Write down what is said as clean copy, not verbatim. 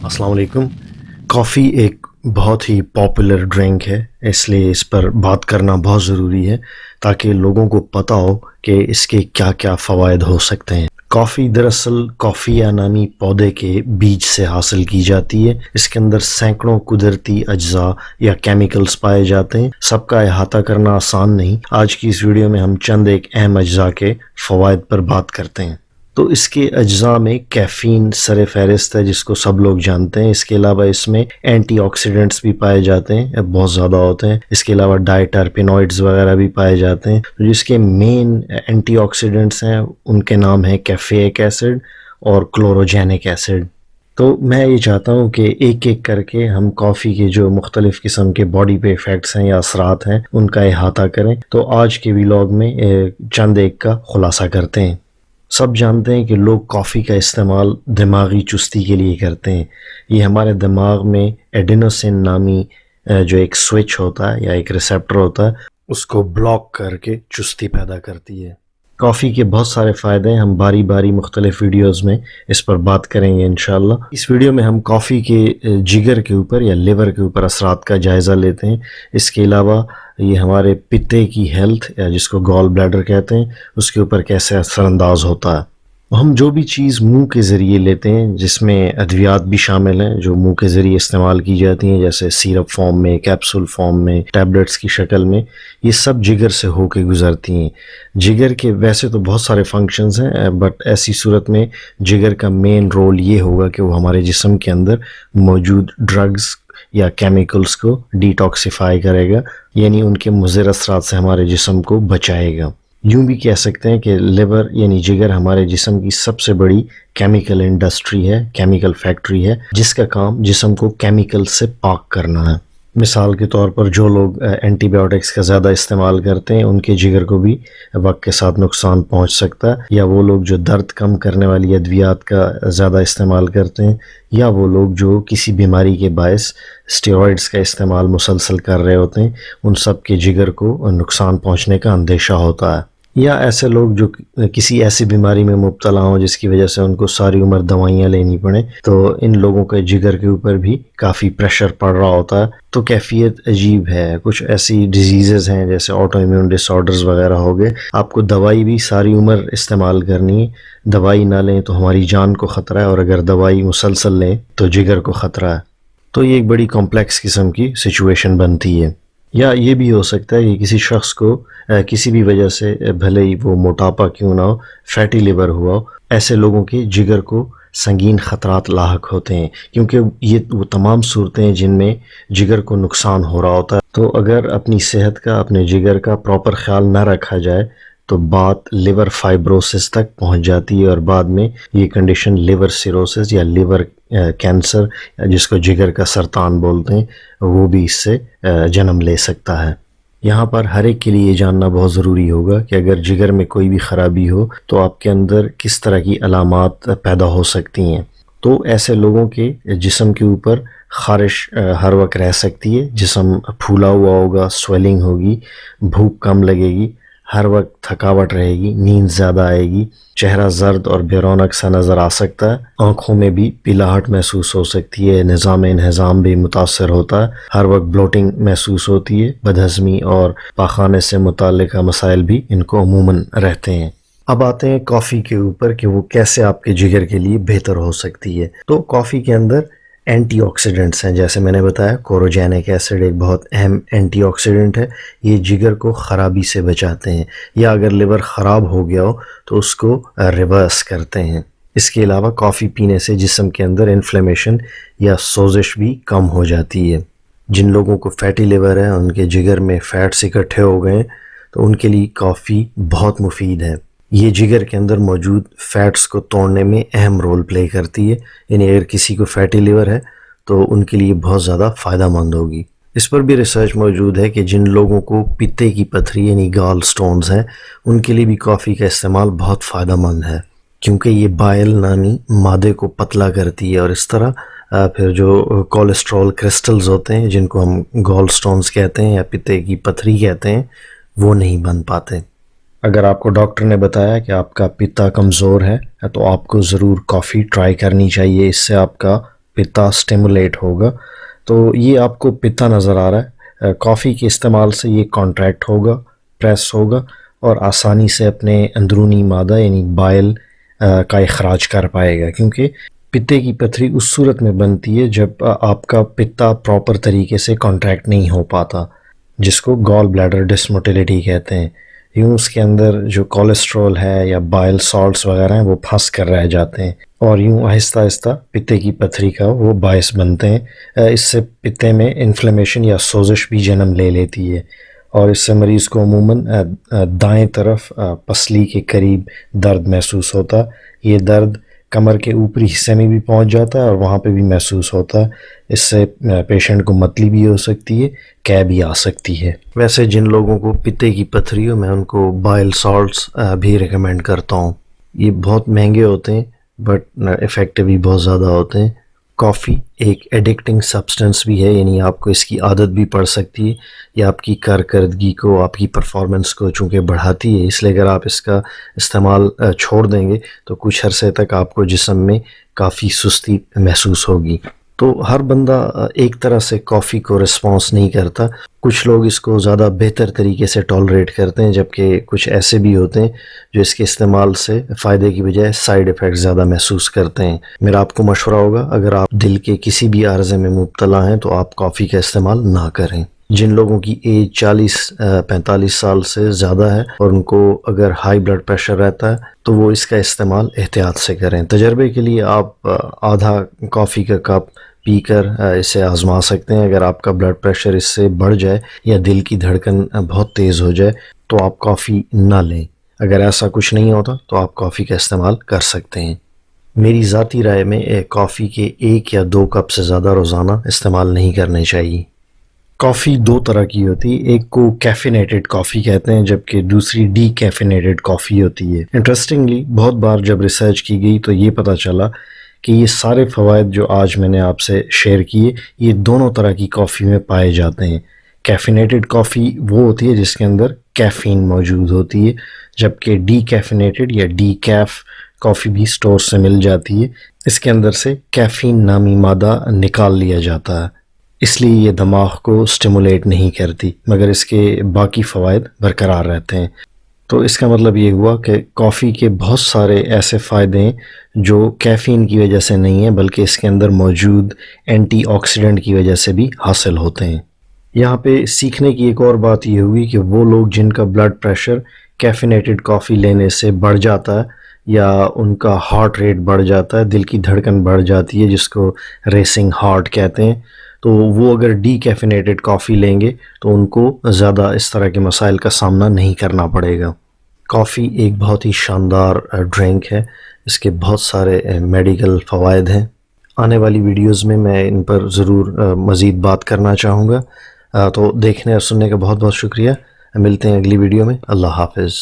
السلام علیکم. کافی ایک بہت ہی پاپولر ڈرنک ہے، اس لیے اس پر بات کرنا بہت ضروری ہے تاکہ لوگوں کو پتہ ہو کہ اس کے کیا کیا فوائد ہو سکتے ہیں. کافی دراصل کافیا نامی پودے کے بیج سے حاصل کی جاتی ہے. اس کے اندر سینکڑوں قدرتی اجزاء یا کیمیکلز پائے جاتے ہیں. سب کا احاطہ کرنا آسان نہیں. آج کی اس ویڈیو میں ہم چند ایک اہم اجزاء کے فوائد پر بات کرتے ہیں. تو اس کے اجزاء میں کیفین سر فہرست ہے، جس کو سب لوگ جانتے ہیں. اس کے علاوہ اس میں اینٹی آکسیڈنٹس بھی پائے جاتے ہیں، بہت زیادہ ہوتے ہیں. اس کے علاوہ ڈائی ٹرپینوئڈز وغیرہ بھی پائے جاتے ہیں. جس کے مین اینٹی آکسیڈنٹس ہیں ان کے نام ہیں کیفیک ایسڈ اور کلوروجینک ایسڈ. تو میں یہ چاہتا ہوں کہ ایک ایک کر کے ہم کافی کے جو مختلف قسم کے باڈی پہ ایفیکٹس ہیں یا اثرات ہیں ان کا احاطہ کریں. تو آج کے ویلاگ میں چند ایک کا خلاصہ کرتے ہیں. سب جانتے ہیں کہ لوگ کافی کا استعمال دماغی چستی کے لیے کرتے ہیں. یہ ہمارے دماغ میں ایڈینوسن نامی جو ایک سوئچ ہوتا ہے یا ایک ریسیپٹر ہوتا ہے اس کو بلاک کر کے چستی پیدا کرتی ہے. کافی کے بہت سارے فائدے ہیں، ہم باری باری مختلف ویڈیوز میں اس پر بات کریں گے انشاءاللہ. اس ویڈیو میں ہم کافی کے جگر کے اوپر یا لیور کے اوپر اثرات کا جائزہ لیتے ہیں. اس کے علاوہ یہ ہمارے پتے کی ہیلتھ یا جس کو گال بلیڈر کہتے ہیں اس کے اوپر کیسے اثر انداز ہوتا ہے. ہم جو بھی چیز منہ کے ذریعے لیتے ہیں جس میں ادویات بھی شامل ہیں جو منہ کے ذریعے استعمال کی جاتی ہیں، جیسے سیرپ فارم میں، کیپسول فارم میں، ٹیبلٹس کی شکل میں، یہ سب جگر سے ہو کے گزرتی ہیں. جگر کے ویسے تو بہت سارے فنکشنز ہیں، بٹ ایسی صورت میں جگر کا مین رول یہ ہوگا کہ وہ ہمارے جسم کے اندر موجود ڈرگز یا کیمیکلز کو ڈیٹاکسیفائی کرے گا، یعنی ان کے مضر اثرات سے ہمارے جسم کو بچائے گا. یوں بھی کہہ سکتے ہیں کہ لیور یعنی جگر ہمارے جسم کی سب سے بڑی کیمیکل انڈسٹری ہے، کیمیکل فیکٹری ہے، جس کا کام جسم کو کیمیکل سے پاک کرنا ہے. مثال کے طور پر جو لوگ اینٹی بایوٹکس کا زیادہ استعمال کرتے ہیں ان کے جگر کو بھی وقت کے ساتھ نقصان پہنچ سکتا ہے، یا وہ لوگ جو درد کم کرنے والی ادویات کا زیادہ استعمال کرتے ہیں، یا وہ لوگ جو کسی بیماری کے باعث اسٹیرائڈز کا استعمال مسلسل کر رہے ہوتے ہیں، ان سب کے جگر کو نقصان پہنچنے کا اندیشہ ہوتا ہے. یا ایسے لوگ جو کسی ایسی بیماری میں مبتلا ہوں جس کی وجہ سے ان کو ساری عمر دوائیاں لینی پڑیں، تو ان لوگوں کے جگر کے اوپر بھی کافی پریشر پڑ رہا ہوتا ہے. تو کیفیت عجیب ہے. کچھ ایسی ڈیزیزز ہیں جیسے آٹو امیون ڈس آرڈرز وغیرہ ہو گئے، آپ کو دوائی بھی ساری عمر استعمال کرنی ہے. دوائی نہ لیں تو ہماری جان کو خطرہ ہے، اور اگر دوائی مسلسل لیں تو جگر کو خطرہ ہے. تو یہ ایک بڑی کمپلیکس قسم کی سچویشن بنتی ہے. یا یہ بھی ہو سکتا ہے کہ کسی شخص کو کسی بھی وجہ سے، بھلے ہی وہ موٹاپا کیوں نہ ہو، فیٹی لیور ہوا ہو، ایسے لوگوں کے جگر کو سنگین خطرات لاحق ہوتے ہیں، کیونکہ یہ وہ تمام صورتیں ہیں جن میں جگر کو نقصان ہو رہا ہوتا ہے. تو اگر اپنی صحت کا، اپنے جگر کا پراپر خیال نہ رکھا جائے تو بات لیور فائبروسس تک پہنچ جاتی ہے، اور بعد میں یہ کنڈیشن لیور سیروسس یا لیور کینسر، جس کو جگر کا سرطان بولتے ہیں، وہ بھی اس سے جنم لے سکتا ہے. یہاں پر ہر ایک کے لیے یہ جاننا بہت ضروری ہوگا کہ اگر جگر میں کوئی بھی خرابی ہو تو آپ کے اندر کس طرح کی علامات پیدا ہو سکتی ہیں. تو ایسے لوگوں کے جسم کے اوپر خارش ہر وقت رہ سکتی ہے، جسم پھولا ہوا ہوگا، سویلنگ ہوگی، بھوک کم لگے گی، ہر وقت تھکاوٹ رہے گی، نیند زیادہ آئے گی، چہرہ زرد اور بے رونق سا نظر آ سکتا ہے، آنکھوں میں بھی پیلاہٹ محسوس ہو سکتی ہے، نظام انہضام بھی متاثر ہوتا ہے، ہر وقت بلوٹنگ محسوس ہوتی ہے، بدہضمی اور پاخانے سے متعلقہ مسائل بھی ان کو عموماً رہتے ہیں. اب آتے ہیں کافی کے اوپر کہ وہ کیسے آپ کے جگر کے لیے بہتر ہو سکتی ہے. تو کافی کے اندر اینٹی آکسیڈنٹس ہیں، جیسے میں نے بتایا کلوروجینک ایسڈ ایک بہت اہم اینٹی آکسیڈنٹ ہے. یہ جگر کو خرابی سے بچاتے ہیں، یا اگر لیور خراب ہو گیا ہو تو اس کو ریورس کرتے ہیں. اس کے علاوہ کافی پینے سے جسم کے اندر انفلیمیشن یا سوزش بھی کم ہو جاتی ہے. جن لوگوں کو فیٹی لیور ہے، ان کے جگر میں فیٹس اکٹھے ہو گئے ہیں، تو ان کے لیے کافی بہت مفید ہے. یہ جگر کے اندر موجود فیٹس کو توڑنے میں اہم رول پلے کرتی ہے، یعنی اگر کسی کو فیٹی لیور ہے تو ان کے لیے بہت زیادہ فائدہ مند ہوگی. اس پر بھی ریسرچ موجود ہے کہ جن لوگوں کو پتے کی پتھری یعنی گال سٹونز ہیں، ان کے لیے بھی کافی کا استعمال بہت فائدہ مند ہے، کیونکہ یہ بائل نامی مادے کو پتلا کرتی ہے اور اس طرح پھر جو کولیسٹرول کرسٹلز ہوتے ہیں جن کو ہم گال سٹونز کہتے ہیں یا پتے کی پتھری کہتے ہیں وہ نہیں بن پاتے۔ اگر آپ کو ڈاکٹر نے بتایا کہ آپ کا پتا کمزور ہے تو آپ کو ضرور کافی ٹرائی کرنی چاہیے، اس سے آپ کا پتا سٹیمولیٹ ہوگا۔ تو یہ آپ کو پتا نظر آ رہا ہے، کافی کے استعمال سے یہ کانٹریکٹ ہوگا، پریس ہوگا اور آسانی سے اپنے اندرونی مادہ یعنی بائل کا اخراج کر پائے گا، کیونکہ پتے کی پتھری اس صورت میں بنتی ہے جب آپ کا پتا پراپر طریقے سے کانٹریکٹ نہیں ہو پاتا، جس کو گال بلیڈر ڈسموٹیلٹی کہتے ہیں۔ یوں اس کے اندر جو کولیسٹرول ہے یا بائل سالٹس وغیرہ ہیں وہ پھنس کر رہ جاتے ہیں اور یوں آہستہ آہستہ پتے کی پتھری کا وہ باعث بنتے ہیں۔ اس سے پتے میں انفلیمیشن یا سوزش بھی جنم لے لیتی ہے اور اس سے مریض کو عموماً دائیں طرف پسلی کے قریب درد محسوس ہوتا ہے۔ یہ درد کمر کے اوپری حصے میں بھی پہنچ جاتا ہے اور وہاں پہ بھی محسوس ہوتا ہے۔ اس سے پیشنٹ کو متلی بھی ہو سکتی ہے، قے بھی آ سکتی ہے۔ ویسے جن لوگوں کو پتے کی پتھری ہو میں ان کو بائل سالٹس بھی ریکمینڈ کرتا ہوں۔ یہ بہت مہنگے ہوتے ہیں بٹ افیکٹو بھی بہت زیادہ ہوتے ہیں۔ کافی ایک ایڈکٹنگ سبسٹنس بھی ہے، یعنی آپ کو اس کی عادت بھی پڑ سکتی ہے، یہ آپ کی کارکردگی کو، آپ کی پرفارمنس کو چونکہ بڑھاتی ہے، اس لیے اگر آپ اس کا استعمال چھوڑ دیں گے تو کچھ عرصے تک آپ کو جسم میں کافی سستی محسوس ہوگی۔ تو ہر بندہ ایک طرح سے کافی کو رسپانس نہیں کرتا، کچھ لوگ اس کو زیادہ بہتر طریقے سے ٹالریٹ کرتے ہیں، جبکہ کچھ ایسے بھی ہوتے ہیں جو اس کے استعمال سے فائدے کی بجائے سائیڈ ایفیکٹ زیادہ محسوس کرتے ہیں۔ میرا آپ کو مشورہ ہوگا اگر آپ دل کے کسی بھی عارضے میں مبتلا ہیں تو آپ کافی کا استعمال نہ کریں۔ جن لوگوں کی ایج 40-45 سال سے زیادہ ہے اور ان کو اگر ہائی بلڈ پریشر رہتا ہے تو وہ اس کا استعمال احتیاط سے کریں۔ تجربے کے لیے آپ آدھا کافی کا کپ پی کر اسے آزما سکتے ہیں۔ اگر آپ کا بلڈ پریشر اس سے بڑھ جائے یا دل کی دھڑکن بہت تیز ہو جائے تو آپ کافی نہ لیں۔ اگر ایسا کچھ نہیں ہوتا تو آپ کافی کا استعمال کر سکتے ہیں۔ میری ذاتی رائے میں کافی کے 1 یا 2 کپ سے زیادہ روزانہ استعمال نہیں کرنے چاہیے۔ کافی 2 طرح کی ہوتی ہے، ایک کو کیفینیٹڈ کافی کہتے ہیں جبکہ دوسری ڈی کیفینیٹڈ کافی ہوتی ہے۔ انٹرسٹنگلی بہت بار جب ریسرچ کی گئی تو یہ پتہ چلا کہ یہ سارے فوائد جو آج میں نے آپ سے شیئر کیے یہ دونوں طرح کی کافی میں پائے جاتے ہیں۔ کیفینیٹڈ کافی وہ ہوتی ہے جس کے اندر کیفین موجود ہوتی ہے، جبکہ ڈی کیفینیٹڈ یا ڈی کیف کافی بھی سٹور سے مل جاتی ہے۔ اس کے اندر سے کیفین نامی مادہ نکال لیا جاتا ہے، اس لیے یہ دماغ کو سٹیمولیٹ نہیں کرتی مگر اس کے باقی فوائد برقرار رہتے ہیں۔ تو اس کا مطلب یہ ہوا کہ کافی کے بہت سارے ایسے فائدے ہیں جو کیفین کی وجہ سے نہیں ہیں بلکہ اس کے اندر موجود اینٹی آکسیڈنٹ کی وجہ سے بھی حاصل ہوتے ہیں۔ یہاں پہ سیکھنے کی ایک اور بات یہ ہوئی کہ وہ لوگ جن کا بلڈ پریشر کیفینیٹڈ کافی لینے سے بڑھ جاتا ہے یا ان کا ہارٹ ریٹ بڑھ جاتا ہے، دل کی دھڑکن بڑھ جاتی ہے جس کو ریسنگ ہارٹ کہتے ہیں، تو وہ اگر ڈی کیفینیٹڈ کافی لیں گے تو ان کو زیادہ اس طرح کے مسائل کا سامنا نہیں کرنا پڑے گا۔ کافی ایک بہت ہی شاندار ڈرنک ہے، اس کے بہت سارے میڈیکل فوائد ہیں۔ آنے والی ویڈیوز میں میں ان پر ضرور مزید بات کرنا چاہوں گا، تو دیکھنے اور سننے کا بہت بہت شکریہ۔ ملتے ہیں اگلی ویڈیو میں۔ اللہ حافظ۔